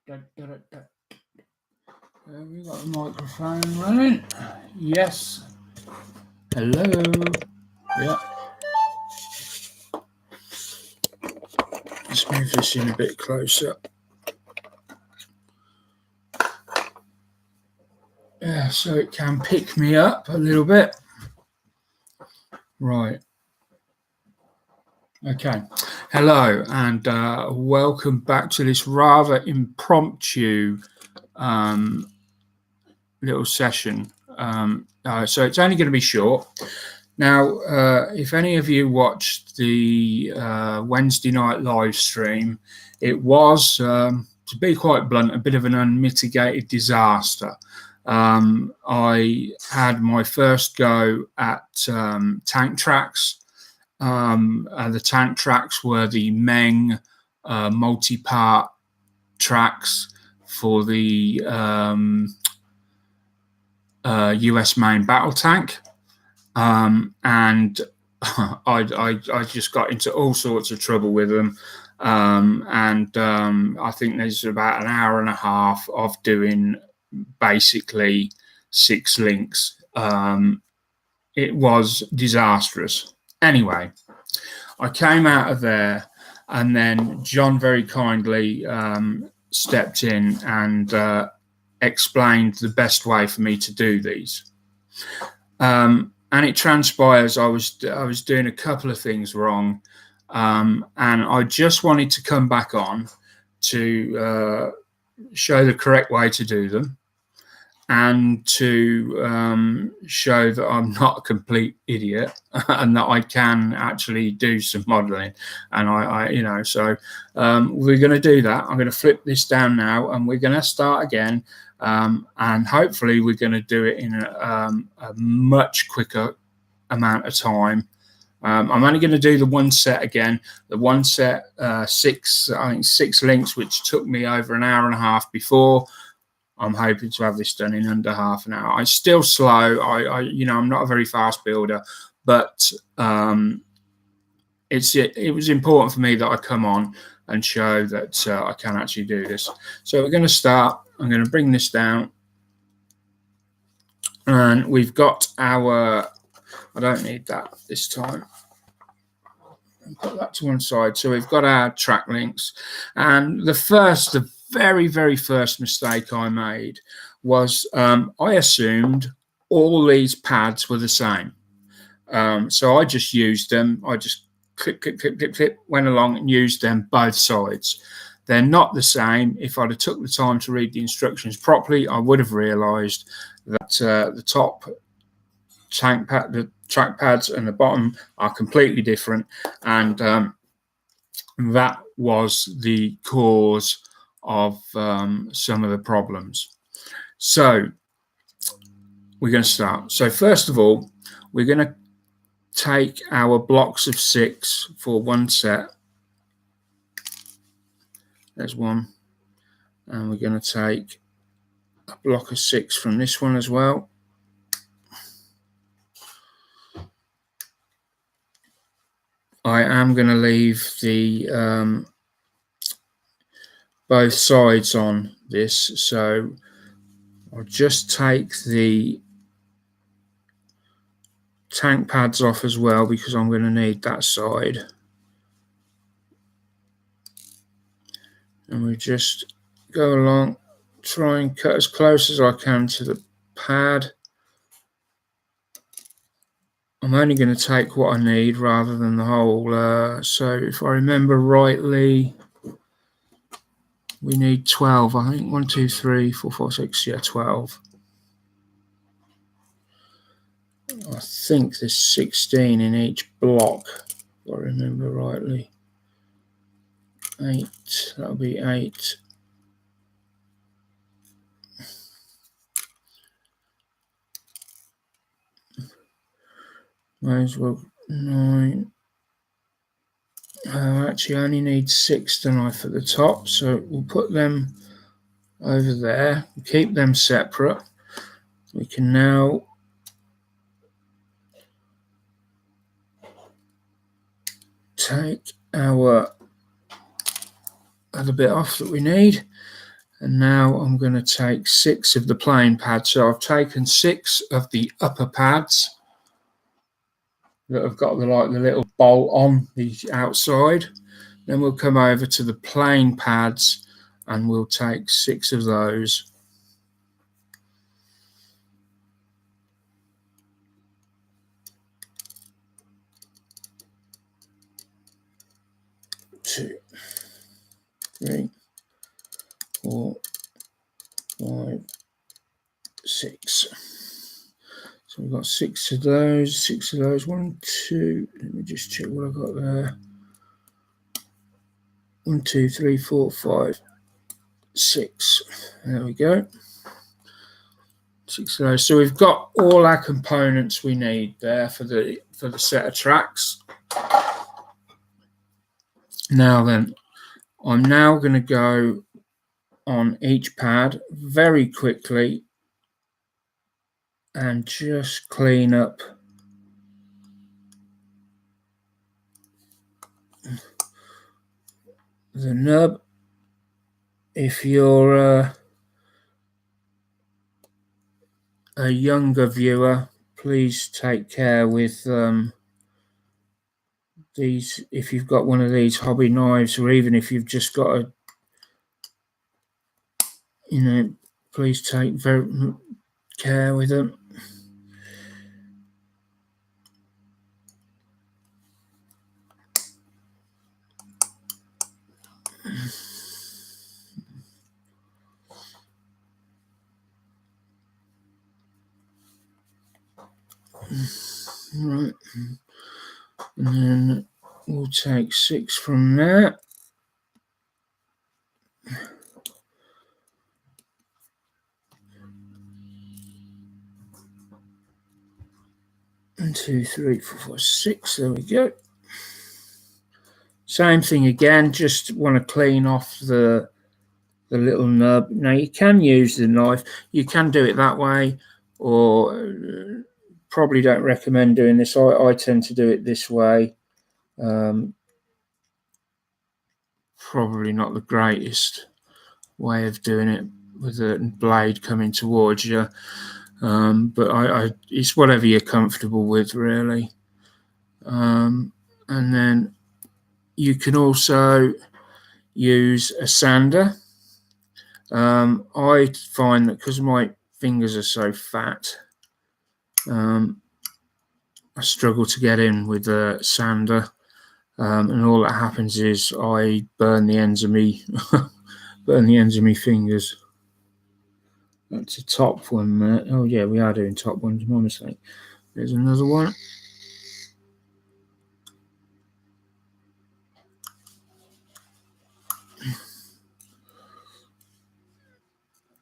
Have we got the microphone running? Yes. Hello. Yeah. Let's move this in a bit closer. Yeah, so it can pick me up a little bit. Right. Okay. Hello, and welcome back to this rather impromptu little session. So it's only going to be short. Now, if any of you watched the Wednesday night live stream, it was, to be quite blunt, a bit of an unmitigated disaster. I had my first go at tank tracks. The tank tracks were the Meng multi-part tracks for the US main battle tank. And I just got into all sorts of trouble with them. I think there's about an hour and a half of doing basically 6 links. It was disastrous. Anyway, I came out of there, and then John very kindly stepped in and explained the best way for me to do these. And it transpires I was doing a couple of things wrong, and I just wanted to come back on to show the correct way to do them, and to show that I'm not a complete idiot and that I can actually do some modeling. And so we're going to do that. I'm going to flip this down now, and we're going to start again. And hopefully we're going to do it in a much quicker amount of time. I'm only going to do the one set again. The one set, 6 links, which took me over an hour and a half before. I'm hoping to have this done in under half an hour. I'm still slow. I'm not a very fast builder, but it was important for me that I come on and show that I can actually do this. So we're going to start. I'm going to bring this down, and we've got our, I don't need that this time. I'll put that to one side. So we've got our track links, and the very, very first mistake I made was I assumed all these pads were the same. So I just used them. I just clip, went along and used them both sides. They're not the same. If I'd have took the time to read the instructions properly, I would have realised that the top tank pad, the track pads, and the bottom are completely different, and that was the cause of some of the problems. So we're going to start. So first of all, we're going to take our blocks of 6 for one set. There's one, and we're going to take a block of 6 from this one as well. I am going to leave the both sides on this, so I'll just take the tank pads off as well, because I'm going to need that side. And we just go along, try and cut as close as I can to the pad. I'm only going to take what I need rather than the whole. So if I remember rightly, we need 12. I think 1, 2, 3, 4, 5, 6. Yeah, 12. I think there's 16 in each block, if I remember rightly. 8. That'll be 8. Might as well 9. I actually only need 6 tonight at the top, so we'll put them over there, keep them separate. We can now take our other bit off that we need, And now I'm going to take 6 of the plain pads. So I've taken 6 of the upper pads that have got the little bolt on the outside. Then we'll come over to the plain pads and we'll take 6 of those. Two, 3, 4, 5, 6. So we've got 6 of those, 6 of those. 1, 2. Let me just check what I've got there. 1, 2, 3, 4, 5, 6. There we go. 6 of those. So we've got all our components we need there for the set of tracks. Now then, I'm now going to go on each pad very quickly and just clean up the nub. If you're a younger viewer, please take care with these. If you've got one of these hobby knives, or even if you've just got a, please take very care with them. Right, and then we'll take 6 from there. One, 2, 3, 4, 5, 6. There we go. Same thing again. Just want to clean off the little nub. Now you can use the knife. You can do it that way, or probably don't recommend doing this. I tend to do it this way. Probably not the greatest way of doing it with the blade coming towards you, but it's whatever you're comfortable with, really. And then you can also use a sander. I find that because my fingers are so fat, I struggle to get in with a sander, and all that happens is I burn the ends of me fingers. That's a top one there. Oh yeah, we are doing top ones, my mistake. There's another one.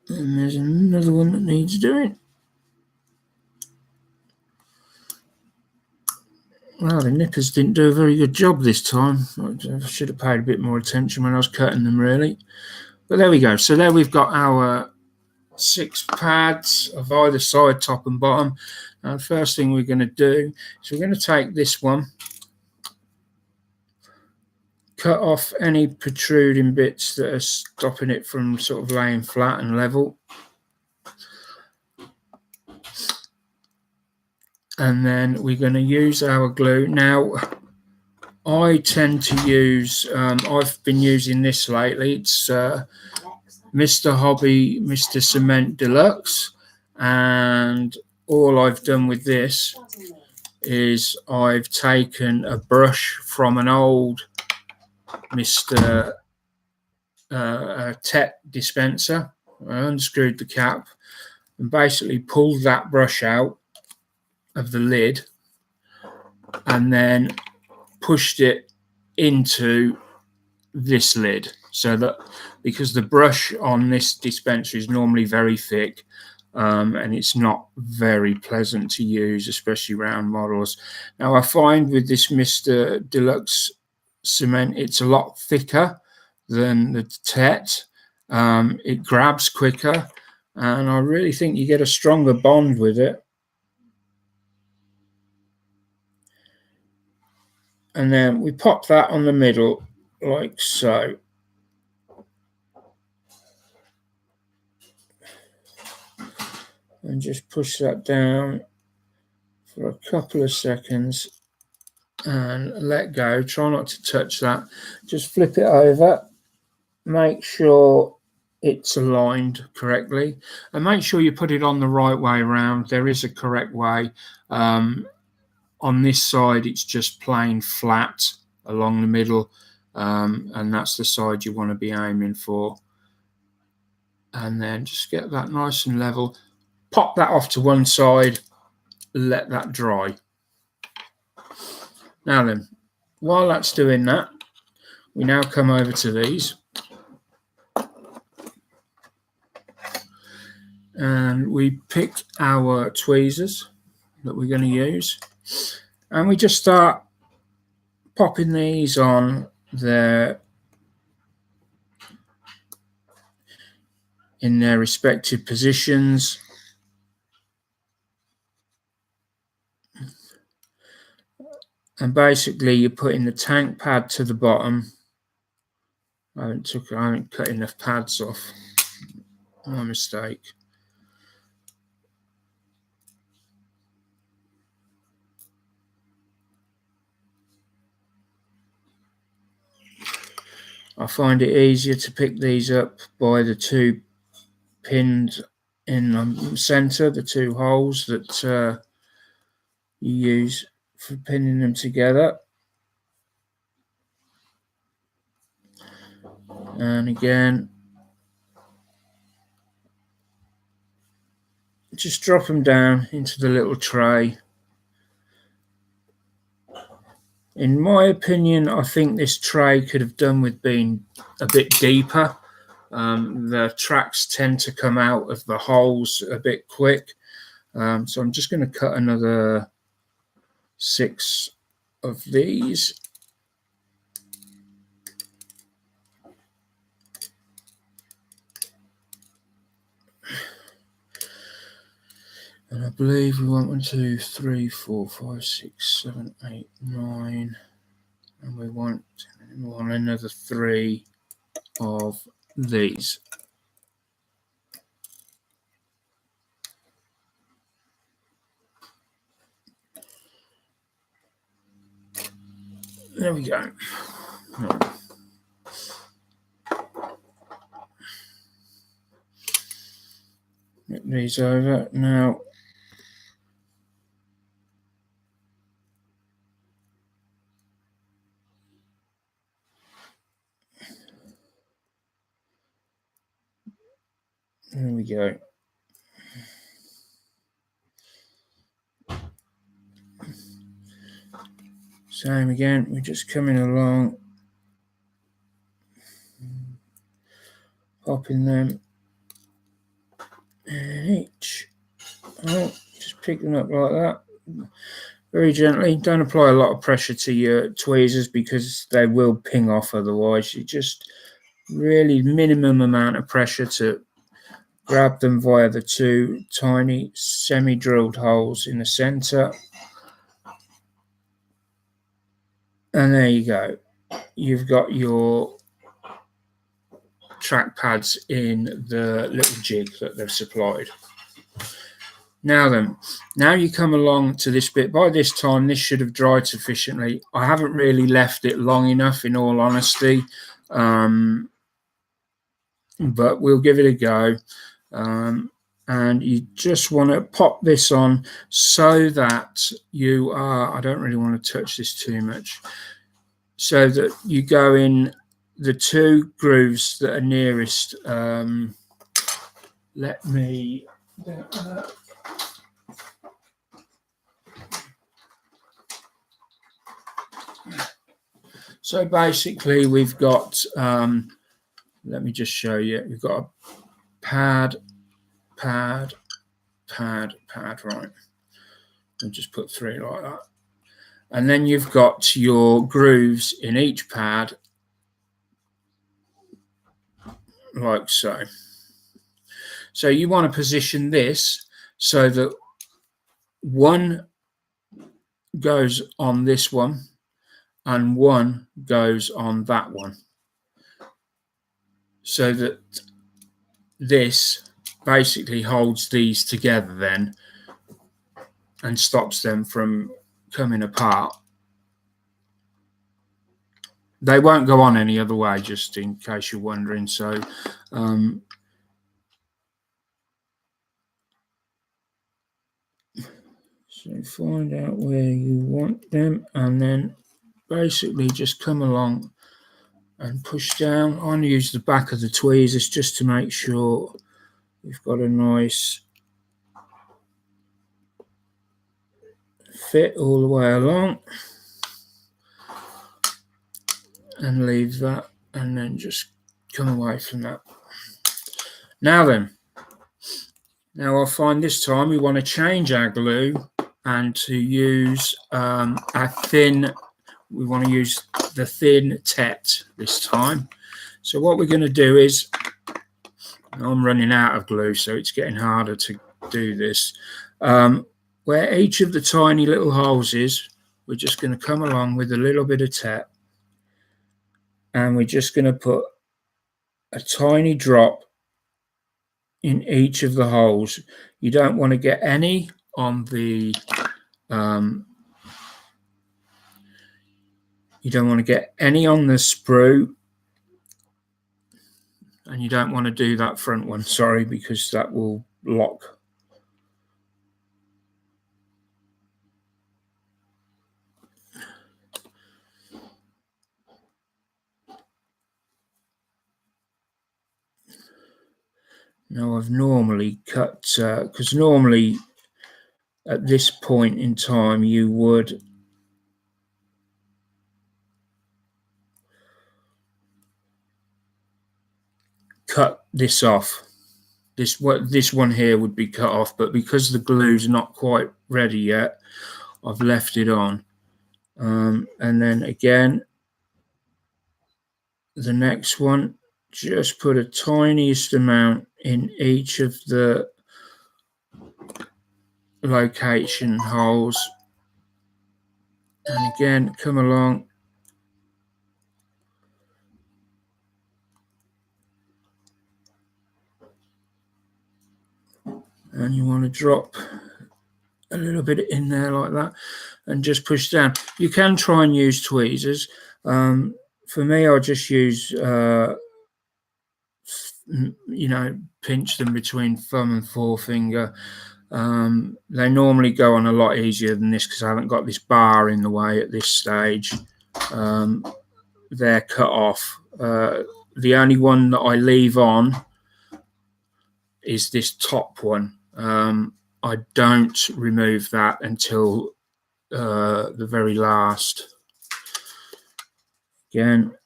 And there's another one that needs doing. Well, the nippers didn't do a very good job this time. I should have paid a bit more attention when I was cutting them, really. But there we go. So there we've got our 6 pads of either side, top and bottom. Now, the first thing we're going to do is we're going to take this one, cut off any protruding bits that are stopping it from sort of laying flat and level. And then we're going to use our glue. Now, I tend to use, I've been using this lately. It's Mr. Hobby, Mr. Cement Deluxe. And all I've done with this is I've taken a brush from an old Mr. Tet dispenser. I unscrewed the cap and basically pulled that brush out of the lid and then pushed it into this lid, so that because the brush on this dispenser is normally very thick, and it's not very pleasant to use, especially round models. Now I find with this Mr. Deluxe cement it's a lot thicker than the Tet. It grabs quicker and I really think you get a stronger bond with it. And then we pop that on the middle like so. and just push that down for a couple of seconds and let go. Try not to touch that. Just flip it over, make sure it's aligned correctly, and make sure you put it on the right way around. There is a correct way. On this side it's just plain flat along the middle, and that's the side you want to be aiming for. And then just get that nice and level, pop that off to one side, let that dry. Now then, while that's doing that, we now come over to these, and we pick our tweezers that we're going to use, and we just start popping these on there in their respective positions. And basically you're putting the tank pad to the bottom. I haven't cut enough pads off. My mistake. I find it easier to pick these up by the two pins in the center, the two holes that you use for pinning them together. And again, just drop them down into the little tray. In my opinion, I think this tray could have done with being a bit deeper. The tracks tend to come out of the holes a bit quick. So I'm just going to cut another 6 of these. And I believe we want 1, 2, 3, 4, 5, 6, 7, 8, 9. And we want another 3 of these. There we go. Right. Get these over now. There we go. Same again, we're just coming along, popping them in each. Oh, just pick them up like that, very gently. Don't apply a lot of pressure to your tweezers because they will ping off otherwise. You just really minimum amount of pressure to grab them via the two tiny semi-drilled holes in the center. And there you go. You've got your track pads in the little jig that they've supplied. Now then, now you come along to this bit. By this time, this should have dried sufficiently. I haven't really left it long enough, in all honesty, but we'll give it a go. And you just want to pop this on so that you are, I don't really want to touch this too much, so that you go in the two grooves that are nearest. Let me so basically we've got let me just show you. We've got a pad, right. I'll just put 3 like that. And then you've got your grooves in each pad, like so. So you want to position this so that one goes on this one and one goes on that one, so that this basically holds these together then and stops them from coming apart. They won't go on any other way, just in case you're wondering. So so find out where you want them and then basically just come along and push down. I'm going to use the back of the tweezers just to make sure we've got a nice fit all the way along, and leave that, and then just come away from that. Now then, I find this time we want to change our glue and to use a thin, we want to use the thin Tet this time. So what we're going to do is, I'm running out of glue, so it's getting harder to do this. Where each of the tiny little holes is, we're just going to come along with a little bit of Tet, and we're just going to put a tiny drop in each of the holes. You don't want to get any on the you don't want to get any on the sprue, and you don't want to do that front one, sorry, because that will lock. Now I've normally cut, because normally at this point in time you would cut this off. This one here would be cut off, but because the glue's not quite ready yet, I've left it on. And then again, the next one, just put a tiniest amount in each of the location holes, and again come along and you want to drop a little bit in there like that and just push down. You can try and use tweezers. For me, I just use pinch them between thumb and forefinger. They normally go on a lot easier than this because I haven't got this bar in the way at this stage. They're cut off. The only one that I leave on is this top one. I don't remove that until the very last. Again,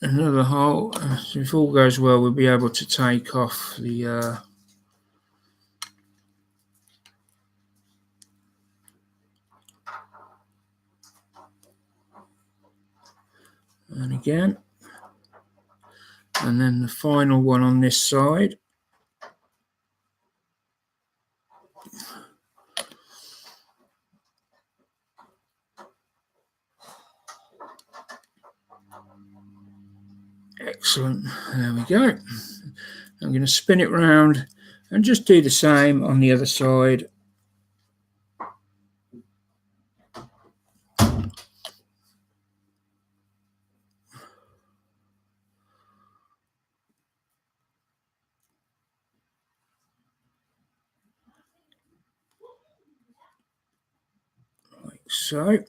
another hole. So if all goes well, we'll be able to take off the and again, and then the final one on this side. Excellent, there we go. I'm going to spin it round and just do the same on the other side. Like so.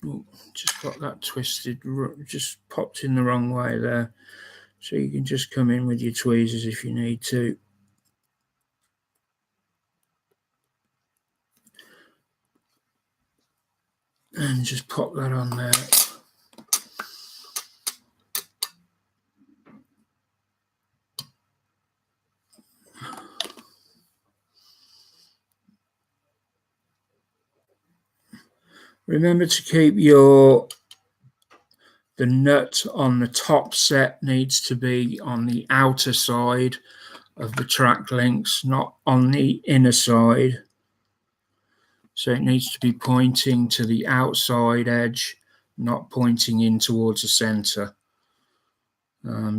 Oh, just got that twisted, just popped in the wrong way there. So you can just come in with your tweezers if you need to. and just pop that on there. Remember to keep the nut on the top set needs to be on the outer side of the track links, not on the inner side. So it needs to be pointing to the outside edge, not pointing in towards the center.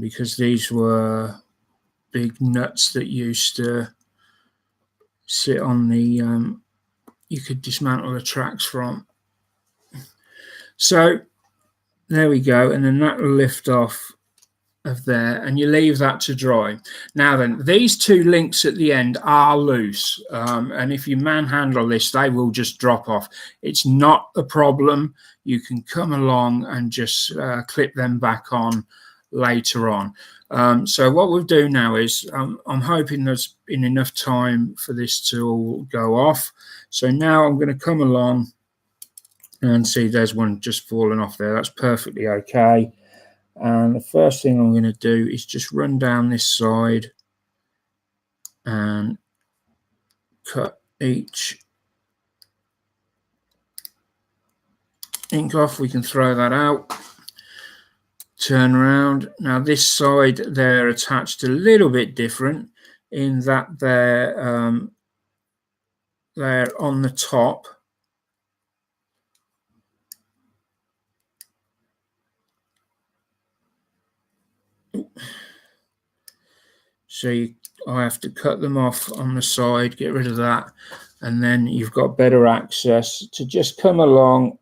Because these were big nuts that used to sit on the, you could dismantle the tracks from. So there we go, and then that will lift off of there, and you leave that to dry. Now then, these two links at the end are loose, and if you manhandle this, they will just drop off. It's not a problem. You can come along and just clip them back on later on. So what we'll do now is, I'm hoping there's been enough time for this to all go off. So now I'm going to come along and see there's one just fallen off there. That's perfectly okay. And the first thing I'm going to do is just run down this side and cut each ink off. We can throw that out. Turn around. Now this side, they're attached a little bit different in that they're on the top. So I have to cut them off on the side, get rid of that, and then you've got better access to just come along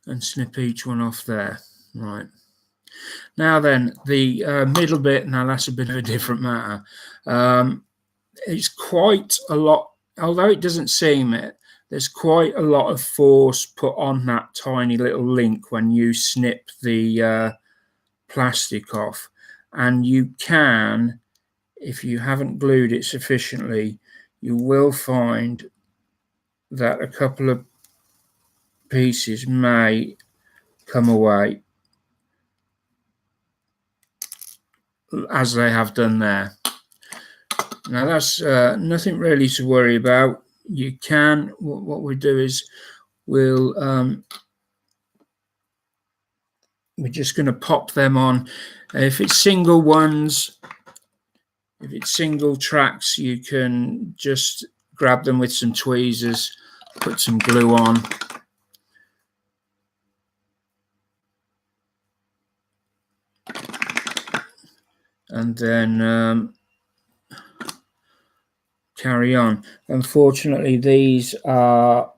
and snip each one off there. Right. Now then, the middle bit, now that's a bit of a different matter. It's quite a lot, although it doesn't seem it, there's quite a lot of force put on that tiny little link when you snip the plastic off. And you can, if you haven't glued it sufficiently, you will find that a couple of pieces may come away, as they have done there. Now that's nothing really to worry about. You can, what we do is we're just going to pop them on. If it's single ones, if it's single tracks, you can just grab them with some tweezers, put some glue on. And then carry on. Unfortunately, these are,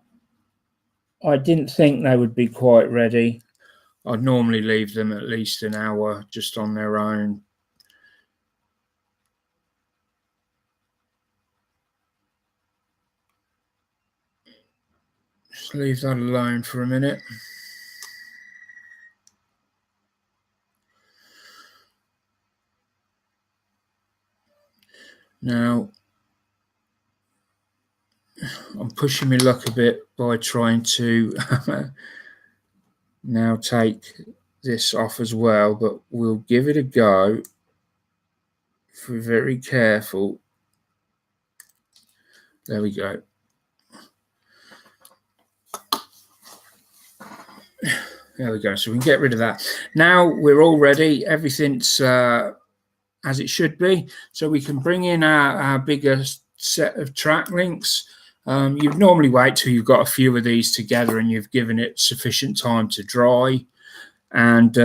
I didn't think they would be quite ready. I'd normally leave them at least an hour just on their own. Just leave that alone for a minute. Now, I'm pushing my luck a bit by trying to now take this off as well, but we'll give it a go if we're very careful. There we go. There we go. So we can get rid of that. Now we're all ready. Everything's as it should be. So we can bring in our bigger set of track links. You'd normally wait till you've got a few of these together and you've given it sufficient time to dry. And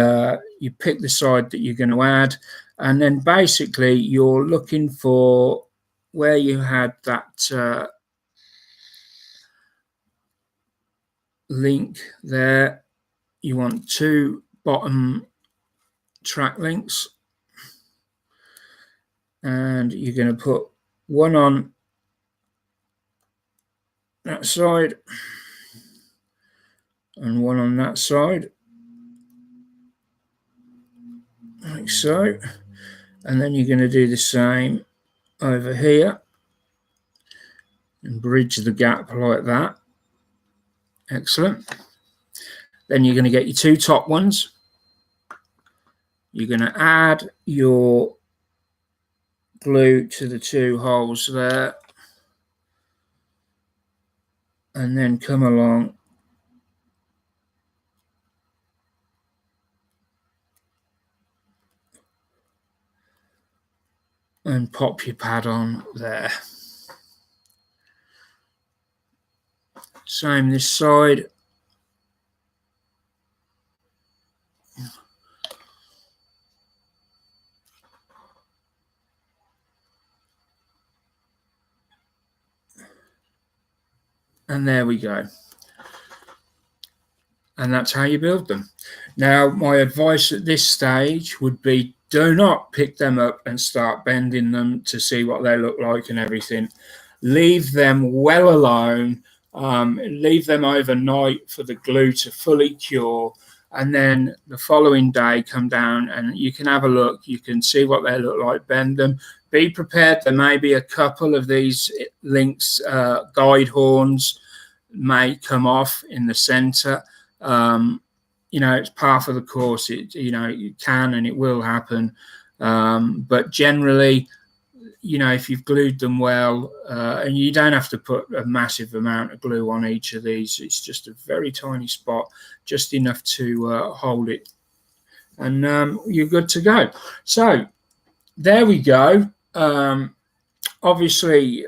you pick the side that you're going to add. And then basically you're looking for where you had that link there. You want two bottom track links. And you're going to put one on that side and one on that side, like so. And then you're going to do the same over here and bridge the gap like that. Excellent. Then you're going to get your two top ones. You're going to add your glue to the two holes there, and then come along and pop your pad on there. Same this side. And there we go. And that's how you build them. Now, my advice at this stage would be, do not pick them up and start bending them to see what they look like and everything. Leave them well alone. Leave them overnight for the glue to fully cure. And then the following day, come down and you can have a look. You can see what they look like, bend them. Be prepared. There may be a couple of these links, guide horns may come off in the center. You know, it's part of the course. You know, it can and it will happen. But generally, you know, if you've glued them well, and you don't have to put a massive amount of glue on each of these, it's just a very tiny spot, just enough to hold it, and you're good to go. So there we go. Obviously,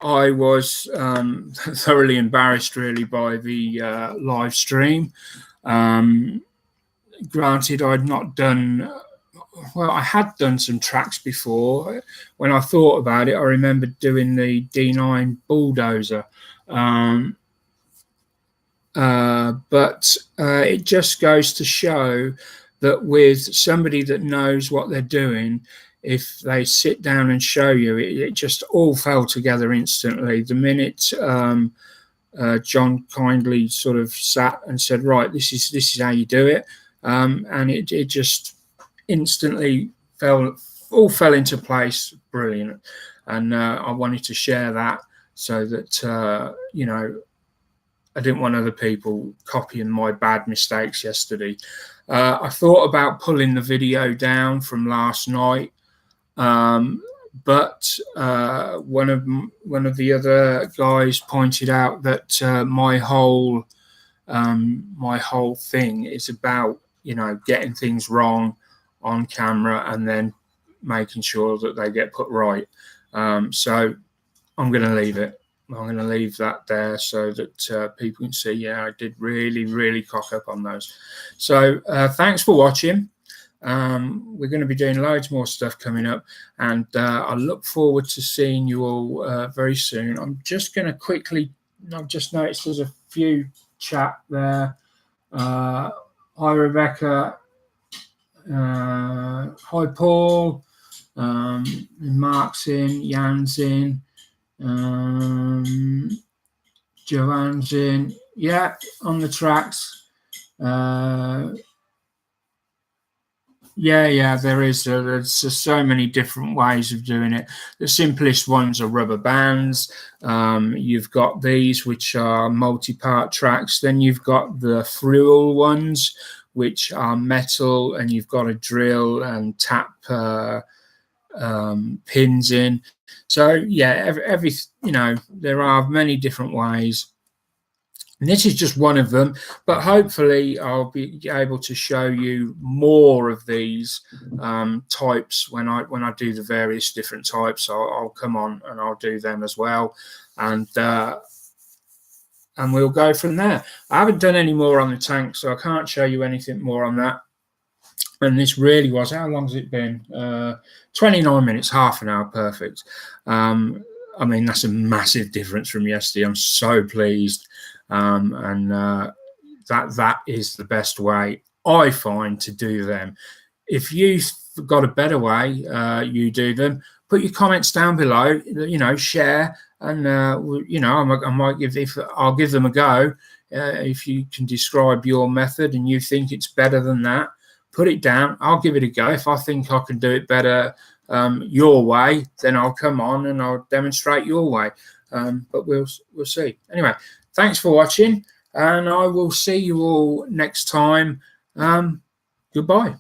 I was thoroughly embarrassed, really, by the live stream. Granted, I'd not done, well, I had done some tracks before. When I thought about it, I remember doing the D9 bulldozer. But it just goes to show that with somebody that knows what they're doing, if they sit down and show you, it just all fell together instantly. The minute John kindly sort of sat and said, right, this is how you do it, and it just instantly all fell into place. Brilliant. And I wanted to share that so that you know, I didn't want other people copying my bad mistakes yesterday. I thought about pulling the video down from last night, but one of the other guys pointed out that my whole thing is about, you know, getting things wrong on camera and then making sure that they get put right. So I'm going to leave it. I'm going to leave that there so that people can see, yeah, I did really cock up on those. So thanks for watching. We're going to be doing loads more stuff coming up, and I look forward to seeing you all very soon. I'm just going to quickly, I've just noticed there's a few chat there. Hi, Rebecca. Hi, Paul. Mark's in, Jan's in. Joanne's in, yeah, on the tracks. Yeah, there's so many different ways of doing it. The simplest ones are rubber bands. You've got these, which are multi-part tracks. Then you've got the Frual ones, which are metal, and you've got a drill and tap pins in. So yeah, every you know, there are many different ways, and this is just one of them. But hopefully, I'll be able to show you more of these types when I do the various different types. I'll come on and I'll do them as well, and we'll go from there. I haven't done any more on the tank, so I can't show you anything more on that. And this really was, how long has it been? 29 minutes, half an hour, perfect. I mean, that's a massive difference from yesterday. I'm so pleased. And that is the best way, I find, to do them. If you got a better way you do them, put your comments down below. Share, and I'll give them a go. If you can describe your method and you think it's better than that, put it down. I'll give it a go. If I think I can do it better your way, then I'll come on and I'll demonstrate your way. But we'll see. Anyway, thanks for watching, and I will see you all next time. Goodbye.